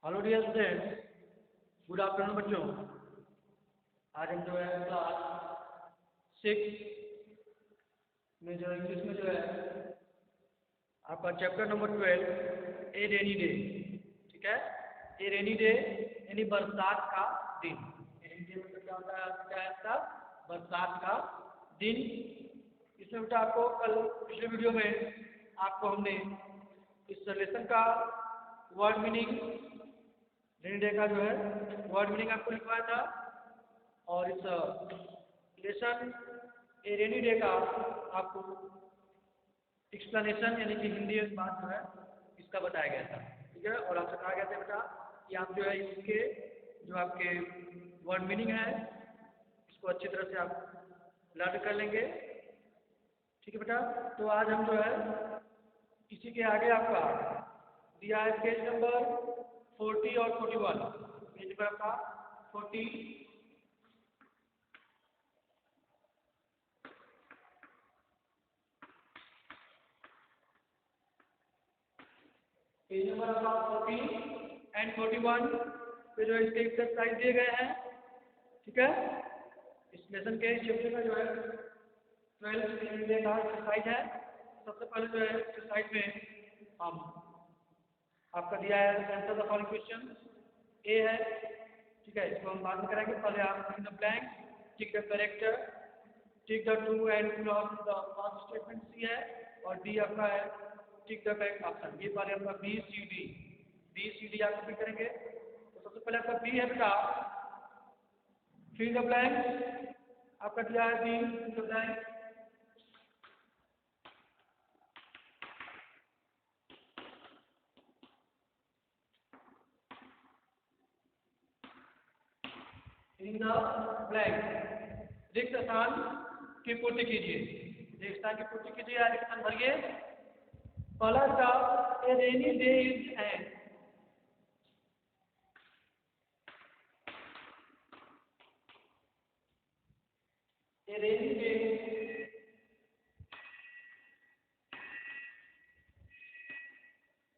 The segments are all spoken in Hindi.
Hello dear students, good afternoon बच्चों। आज हम जो है क्लास 6 में जो इंग्लिश में जो है आपका चैप्टर नंबर 12 ए रेनी डे, ठीक है। ए रेनी डे यानी बरसात का दिन। रेनी डे मतलब क्या होता है, क्या है इसका? बरसात का दिन। इसमें बेटा आपको कल पिछले वीडियो में आपको हमने इस लेसन का वर्ड मीनिंग, रेनी डे का जो है वर्ड मीनिंग आपको लिखवाया था, और इस लेसन ए रेनी डे का आपको एक्सप्लेनेशन यानी कि हिंदी में बात जो है इसका बताया गया था, ठीक है। और आपसे कहा गया था बेटा कि आप जो है इसके जो आपके वर्ड मीनिंग है इसको अच्छी तरह से आप लर्न कर लेंगे, ठीक है बेटा। तो आज हम जो है इसी के आगे आपका दिया है पेज नंबर 40 और 41। पेज नंबर आपका 40 पेज नंबर आपका 40 एंड 41 पे जो इसके एक्सरसाइज दिए गए हैं, ठीक है। इस लेसन के चैप्टर में जो है 12 डे का एक्सरसाइज है। सबसे पहले जो है एक्सरसाइज में हम आपका दिया है आंसर द फॉलोइंग क्वेश्चन ए है, ठीक है। इसको हम बाद में करेंगे। पहले आप in the blank tick the character, tick the true and cross the false statement C है, और डी आपका है टिक द करेक्ट ऑप्शन। ये पहले आपका बी सी डी आप कॉपी करेंगे। तो सबसे पहले आपका बी है बेटा, फिल द ब्लैंक। आपका दिया है B, fill the blank. In the blank रिक्त स्थान की पूर्ति कीजिए। रिक्त स्थान की पूर्ति कीजिए या रिक्त स्थान भरिए। पहला था a rainy day is an, a rainy day,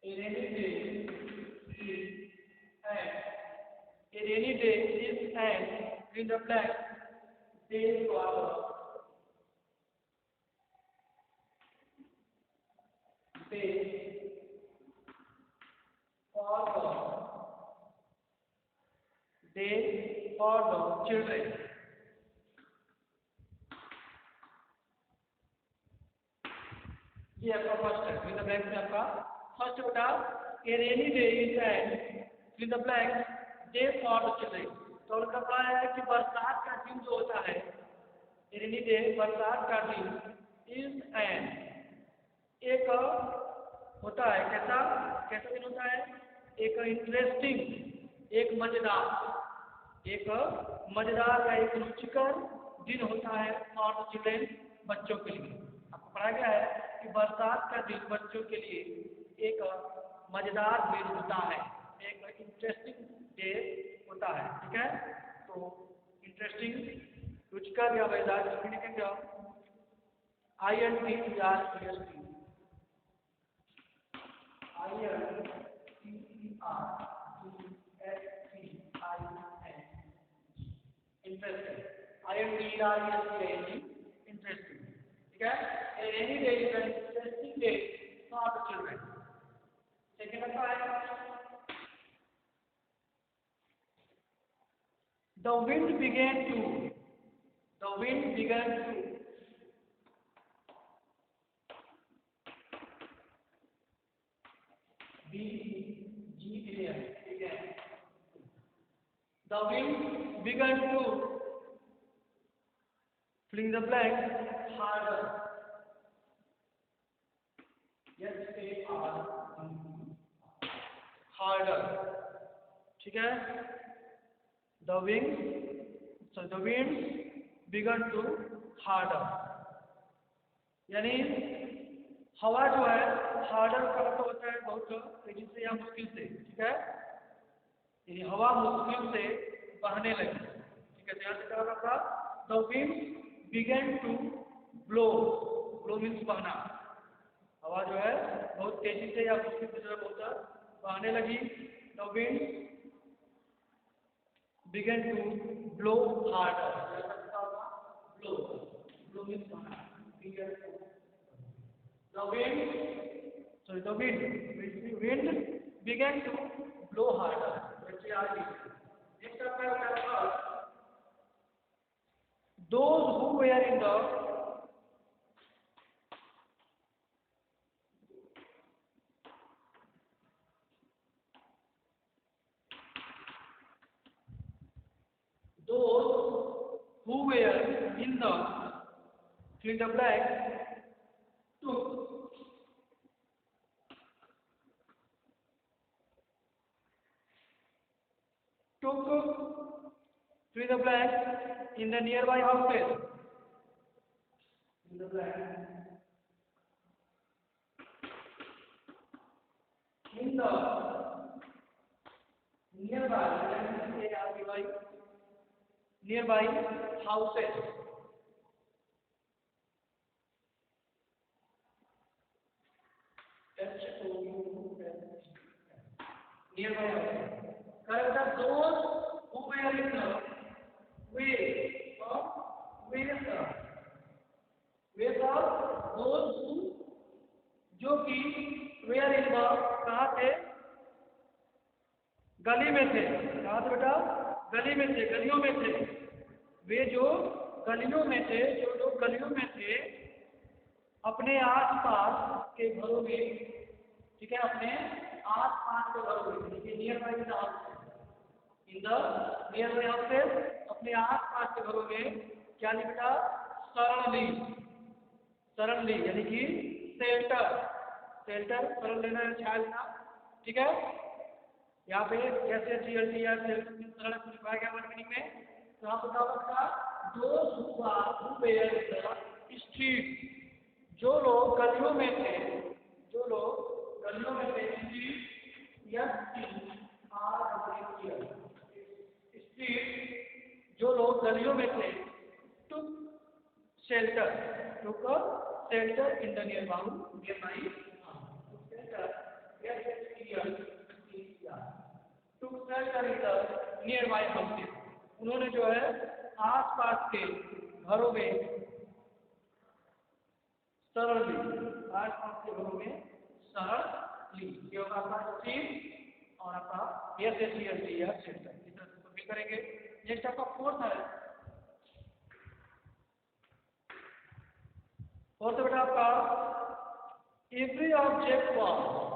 a rainy day is an, a rainy day is an in the blank day for day for the day for the children। ये आपका फर्स्ट है। फिल द ब्लैंक में आपका फर्स्ट बेटा a rainy day is an fill the blank day for the children. तो उनका कहा है कि बरसात का दिन जो होता है, रेनी डे बरसात का दिन इज एन, एक होता है कैसा कैसा दिन होता है, एक इंटरेस्टिंग, एक मजेदार या एक रुचिकर दिन होता है फॉर द चिल्ड्रन, बच्चों के लिए। आपको पढ़ाया गया है कि बरसात का दिन बच्चों के लिए एक मजेदार दिन होता है, एक इंटरेस्टिंग डे होता है, ठीक है। तो इंटरेस्टिंग, रुचिकर या मजेदार लिखेंगे INTEREST, interesting, INTERESTING, interesting, ठीक है। Any day is an interesting day for the children। Second आता है the wind began to began, the wind began to fill the blank harder, harder, ठीक है। the winds began to harder, यानी हवा जो है हार्डर का मतलब होता है बहुत तेजी से या मुश्किल से, ठीक है। यानी हवा मुश्किल से बहने लगी, ठीक है। ध्यान से क्या होगा, the wind began to blow, blow means बहना। हवा जो है बहुत तेजी से या मुश्किल से जो है बहुत बहने लगी। The wind began to blow harder. Blow. Blow means began to. The wind began to blow harder. Next chapter those who were in the fill the blank took fill the blank in the nearby houses. In the blank in the nearby houses. Nearby houses. Correct those who were in the way of those who जो कि were in the कहाँ थे गली में थे कहाँ थे बेटा गली में थे गलियों में थे वे जो गलियों में थे जो लोग गलियों में थे अपने आसपास के घरों में ठीक है अपने आसपास के घरों में near by in the near by houses अपने आसपास के घरों में क्या लिखा सडनली यानी कि शेल्टर सरल लेना है छाया लेना ठीक है यहाँ पे कैसे जीएलटी या सरल लिखवाया गया वर्ड मीनिंग में तो आप बताओ दो स्ट्रीट जो लोग गलियों में थे स्ट्रीट जो लोग गलियों में थे took shelter in the nearby took shelter in the nearby houses उन्होंने जो है आसपास के घरों में सरल ली ये होगा आपका स्ट्रीट और आपका SHELT या शेल्टर इस तरह से फिल करेंगे नेक्स्ट आपका फोर्थ है फोर्थ बेटा आपका every object was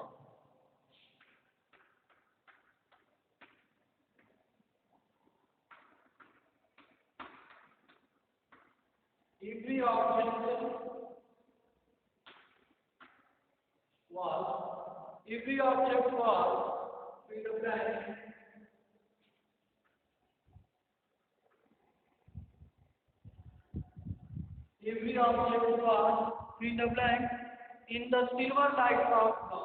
every object was fill the blank every object was fill the blank in the silver light of the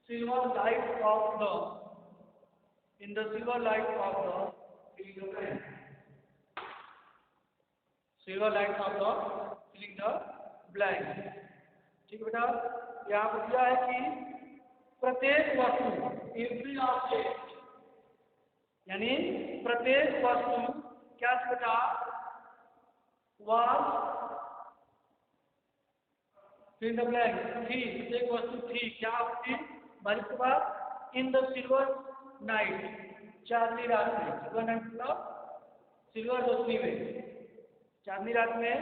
silver light of the in the silver light of the filling the blank silver light of the filling the blank ठीक है बेटा यहाँ पर दिया है कि प्रत्येक वस्तु एवरी ऑब्जेक्ट यानी प्रत्येक वस्तु क्या बेटा was fill the blank थी प्रत्येक वस्तु थी क्या थी बारिश के बाद इन द सिल्वर नाइट चांदनी रात में सिल्वर नाइट मतलब सिल्वर रोशनी में चांदनी रात में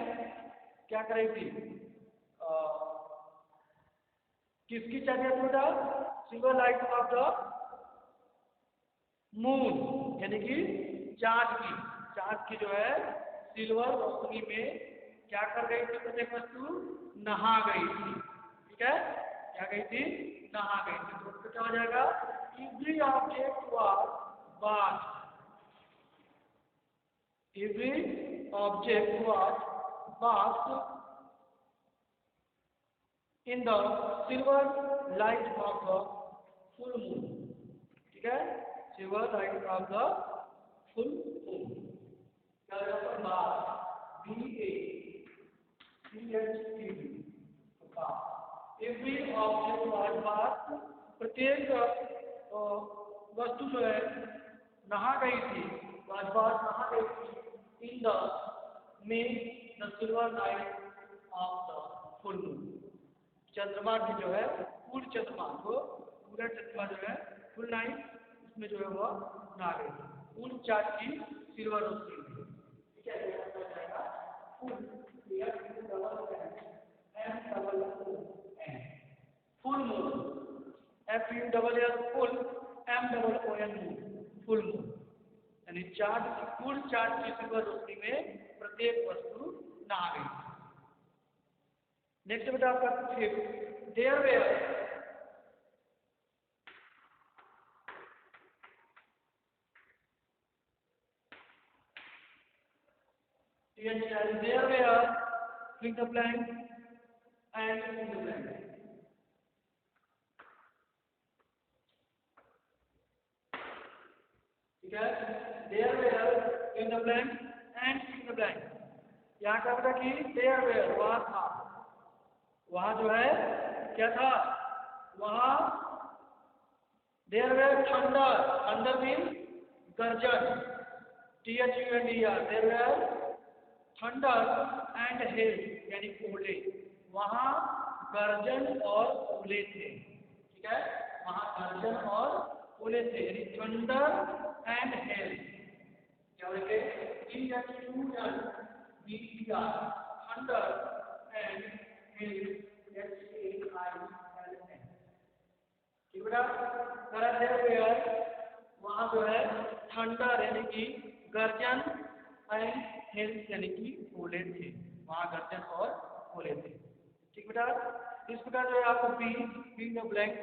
क्या कर रही थी किसकी चांदनी रात बेटा silver light of the moon यानी कि चांद की जो है सिल्वर रोशनी में क्या कर गई थी प्रत्येक वस्तु नहा गई थी ठीक है क्या गई थी नहा गई थी तो क्या हो जाएगा every object was bathed every object was bathed in the silver light of the full moon ठीक है silver light of the full moon. क्या होगा पर बात BACHED बात। एवरी ऑब्जेक्ट वाज बात, प्रत्येक वस्तु जो है नहा गई थी, वाज बात नहा गई थी इन द में the silver night of the full moon. चंद्रमा की जो है पूर्ण चंद्रमा को, पूरा चंद्रमा जो है फुल नाइट उसमें जो है वह नहा गई थी उन चांद की सिल्वर रोशनी में। ठीक है, ये आपका जाएगा full full moon, FULL full MOON moon, full moon यानी चांद की, पूर्ण चांद की सिल्वर रोशनी में प्रत्येक वस्तु नहा गई। नेक्स्ट बेटा आपका fifth, there were there were fill the blank and fill the blank. ठीक है, there were fill the blank and fill the blank। यहाँ का बेटा कि there were वहाँ था, वहाँ जो है क्या था, वहाँ there were thunder, thunder means गर्जन, THUNDER, there were thunder and hell यानी ओले, वहाँ गर्जन और ओले थे। ठीक है, वहाँ गर्जन और ओले थे यानी थंडर एंड हेल। क्या बोलेंगे, THUNDER, thunder and hell, HAILN। ठीक बेटा, वहाँ जो है थंडर यानी कि गर्जन एंड हेल्थ यानी कि ओले थे, वहाँ गर्जन और ओले थे। ठीक बेटा, इस प्रकार जो है आपको फिल द ब्लैंक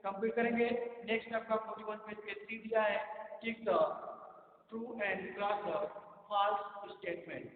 कंप्लीट करेंगे। नेक्स्ट आपका 41 पेज पे 3 दिया है, tick the true and cross the false statement.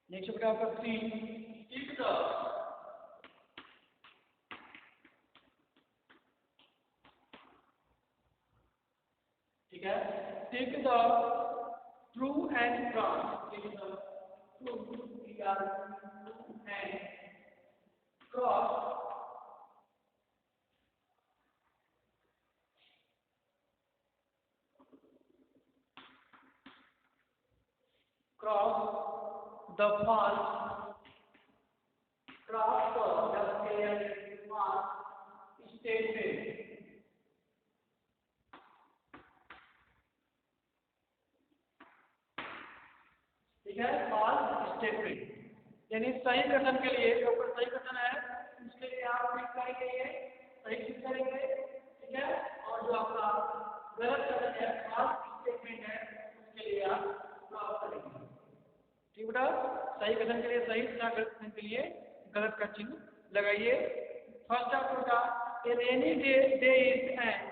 Next बेटा आपका 3, टिक द ठीक है, tick the true and cross, tick the true and cross the false, cross the false statement। ठीक है, false statement यानी सही कथन के लिए, जो ऊपर सही कथन है उसके लिए आप क्लिक करेंगे, ये सही क्लिक करेंगे। ठीक है, और जो आपका गलत कथन है, false statement है, उसके लिए आप क्रॉस करेंगे। ठीक बेटा, सही कथन के लिए सही तथा गलत कथन के लिए गलत का चिन्ह लगाइए। फर्स्ट आपको बेटा, a rainy day is an,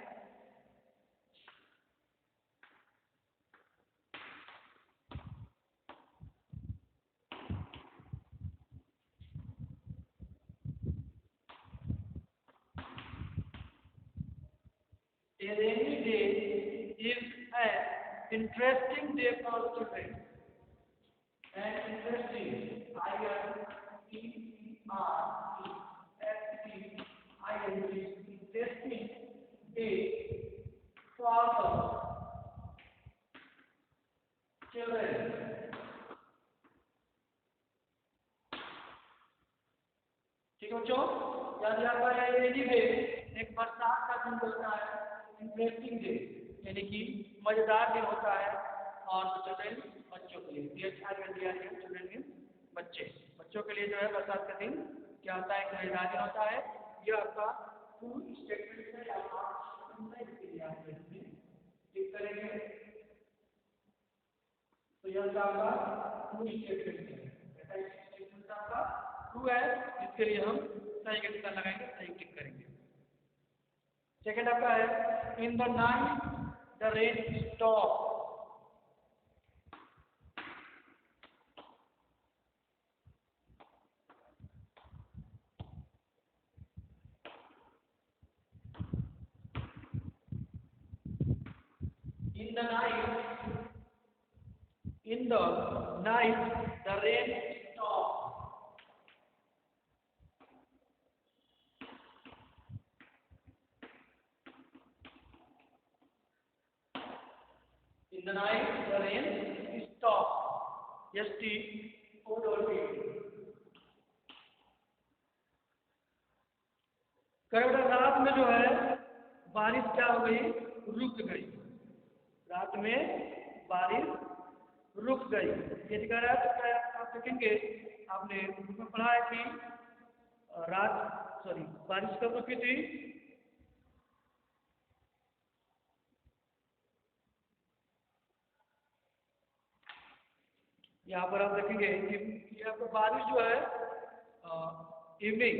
a rainy day is an interesting day for children। An interesting, interesting day for children। ठीक है बच्चों, याद आपका रेनी डे एक बरसात का दिन होता है, इंटरेस्टिंग डे यानी कि मजेदार दिन होता है, और चिल्ड्रन बच्चों के लिए, चिल्ड्रन बच्चे, बच्चों के लिए जो है बरसात का दिन क्या होता है, मजेदार दिन होता है। ये आपका फुल स्टेटमेंट है, आप क्लिक करेंगे। तो यह आपका ट्रू स्टेटमेंट है। स्टेटमेंट आपका ट्रू है, जिसके लिए हम सही का निशान लगाएंगे, सही टिक करेंगे। सेकंड आपका है in the night the rain stop. In the night, the rain stopped. In the night, the rain stopped. S-T-O-P. रात में जो है बारिश क्या हो गई, रुक गई। रात में बारिश रुक गई, ये दिखा रहा है। तो क्या आप देखेंगे, आपने बुक में पढ़ा है कि बारिश कब रुकी थी? यहाँ पर आप देखेंगे कि यहाँ पर बारिश जो है इवनिंग,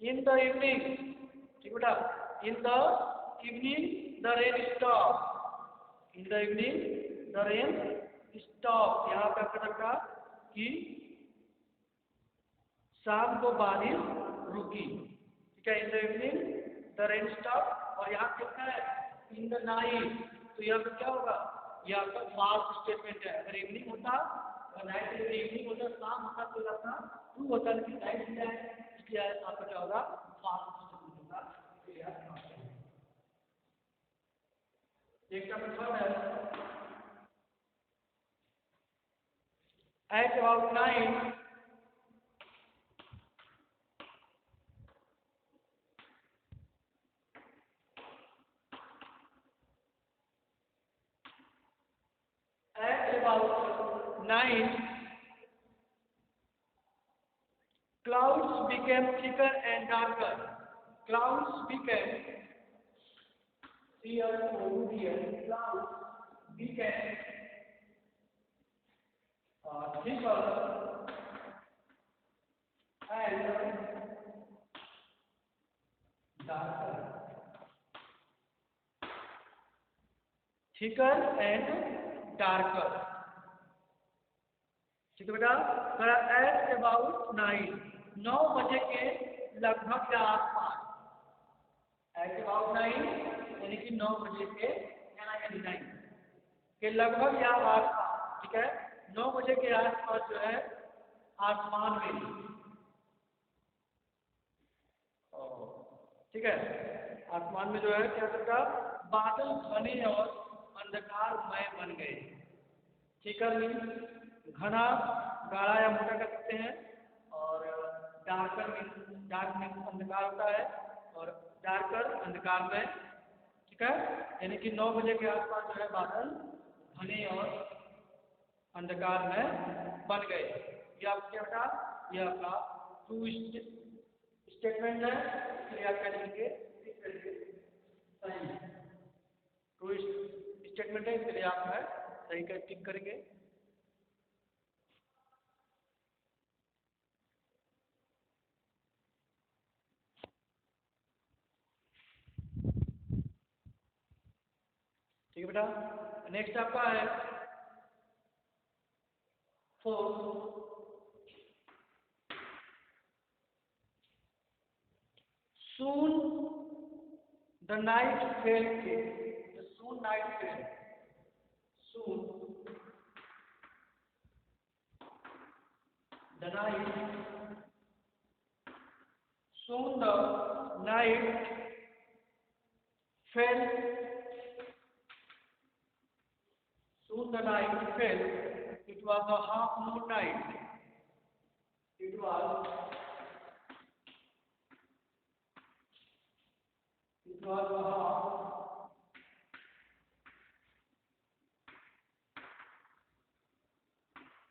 इन द इवनिंग, ठीक बेटा, in the evening the rain stop. In the evening the rain stop. यहाँ पे आपका रखा कि शाम को बारिश रुकी, ठीक है। In the evening the rain stop. और यहाँ कितना है इन द नाइट, तो यहाँ पे क्या होगा, ये आपका फॉल्स स्टेटमेंट है। अगर इवनिंग होता, अगर नाइट इवनिंग होता, शाम होता, तो आपका ट्रू होता, लेकिन नाइट क्या है, इसलिए आपका क्या होगा, फॉल्स स्टेटमेंट होगा। एक नंबर थर्ड है at about 9 at about 9 clouds became thicker and darker. Clouds became clouds became thicker and darker. Thicker and darker. ठीक है बेटा। थोड़ा एट अबाउट 9 बजे के लगभग या आसपास। एट अबाउट 9 यानी कि 9 बजे के 9 के लगभग या आसपास, ठीक है। 9 बजे के आसपास जो है आसमान में, ठीक है, आसमान में जो है क्या करता, बादल घने और अंधकारमय बन गए। थिकर मीन्स घना, गाढ़ा या मोटा कर सकते हैं, और डार्कर मीन्स, डार्क मीन्स अंधकार होता है, और डार्कर अंधकार में, ठीक है। यानी कि 9 बजे के आसपास जो है बादल घने और अंधकार में बन गए। ये आप क्या बेटा, ये आपका ट्रू स्टेटमेंट है, इसलिए आप क्या लिखेंगे, सही ट्रू स्टेटमेंट है, इसलिए आप है सही का टिक करेंगे। ठीक है बेटा। नेक्स्ट आपका है 4 soon the night fell thick. The soon night fell. Soon the night. Soon the night fell. Soon the night fell. It was a half moon night. It was a half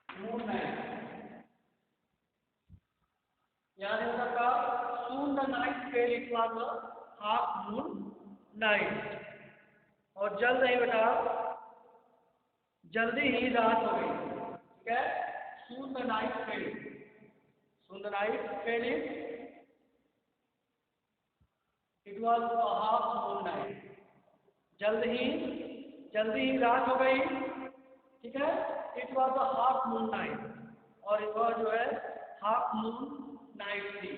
moon night. यानी उसका soon the night fell, it was a half moon night. और जल नहीं बेटा, जल्दी ही रात हो गई, ठीक है। Soon the night fell, soon the night fell in, it was a half moon night, जल्दी ही रात हो गई, ठीक है। It was a half moon night, और वह जो है हाफ मून नाइट थी।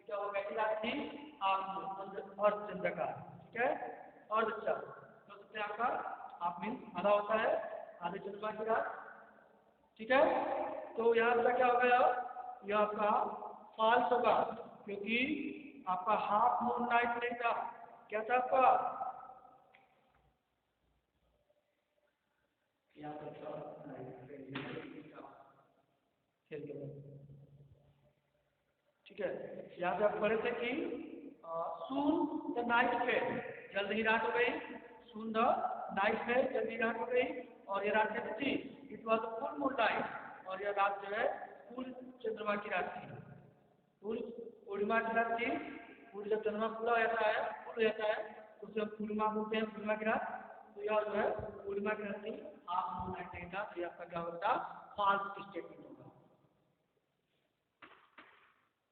क्या वो कैसी रात थी? हाफ मून, और चंद्र का, ठीक है। और अच्छा तो सबसे आपका हाफ मीन्स आधा होता है, आधे चंद्रमा की रात, ठीक है। तो यहाँ पर क्या हो गया, यह आपका फॉल्स होगा, क्योंकि आपका हाफ मून नाइट नहीं था, क्या था आपका? ठीक है। यहाँ पे आप पढ़े थे कि सून द नाइट फेल, जल्द ही रात हो गई। सून द नाइट फेल, जल्द ही रात हो गई। और ये रात कैसी थी? It was full moon night, और यह रात जो है फुल चंद्रमा की रात थी, फुल पूर्णिमा की रात थी। पूरी जब चंद्रमा पूरा हो जाता है, फुल हो जाता है, तो उसे हम पूर्णिमा बोलते हैं, पूर्णिमा की रात। तो यह जो है पूर्णिमा की रात थी, हाफ मून नाइट नहीं था। तो ये आपका क्या होता है? फॉल्स स्टेटमेंट होगा।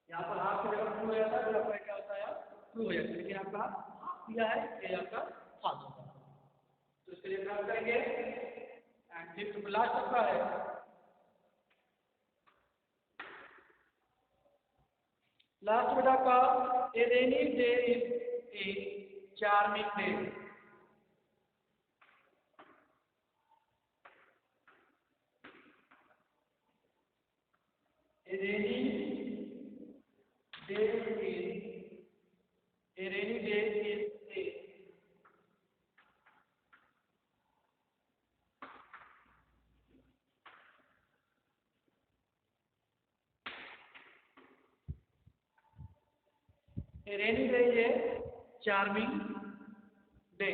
यहाँ पर हाफ की जगह ट्रू हो जाता है, तो आपका क्या होता है? ट्रू हो जाता है। लेकिन आपका हाफ दिया है, ये आपका फॉल्स होगा। तो इसके लिए क्या करेंगे? एंड फिफ्थ लास्ट आपका है, लास्ट बेटा का a rainy day is a charming day. A rainy day is a rainy day is a rainy day is a charming day.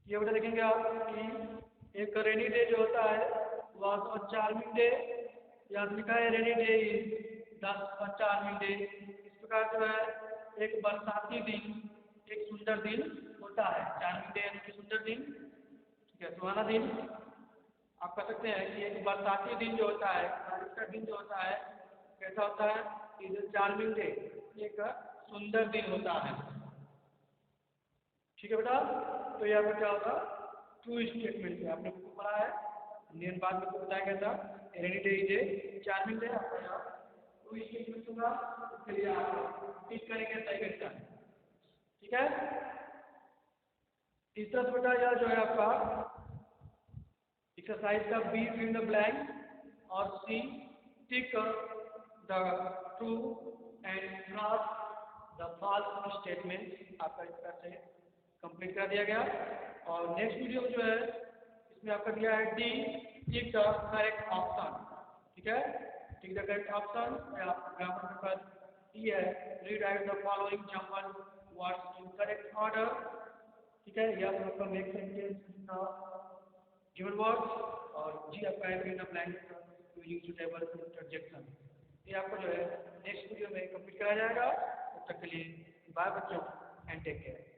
ये बेटा देखेंगे आप कि एक रेनी डे जो होता है वह चार्मिंग डे, या लिखा है रेनी day is the charming day. इस प्रकार जो है एक बरसाती दिन, एक सुंदर दिन होता है। चार्मिंग डे यानी कि सुंदर दिन, ठीक है, सुहाना दिन। आप कह सकते हैं कि एक बरसाती दिन जो होता है, बारिश का दिन जो होता है, कैसा होता है? इज चार्मिंग डे, एक सुंदर दिन होता है, ठीक है बेटा। तो यहाँ पर क्या होगा? ट्रू स्टेटमेंट है, आपने को पढ़ा है, इंडियन बाद में बताया गया था। रेनी day is a charming day, आपका यहाँ ट्रू स्टेटमेंट होगा। उसके लिए आप टिक करेंगे सही का, ठीक है। तीसरा बेटा यह जो है आपका एक्सरसाइज का बी फिल द ब्लैंक और C tick the true and cross the false statement, आपका इस तरह से कंप्लीट कर दिया गया। और नेक्स्ट वीडियो में जो है इसमें आपका दिया है D tick the correct option, ठीक है। टिक द करेक्ट ऑप्शन, आप ग्रामर पेपर डी है, read out the following jumble words in correct order, ठीक है। या फिर आपका मेक सेंटेंस गिवन वर्ड्स, और जी आपका है fill the blank using suitable interjection. ये आपको जो है नेक्स्ट वीडियो में कंप्लीट कराया जाएगा। तब तक के लिए बाय बच्चों, एंड टेक केयर।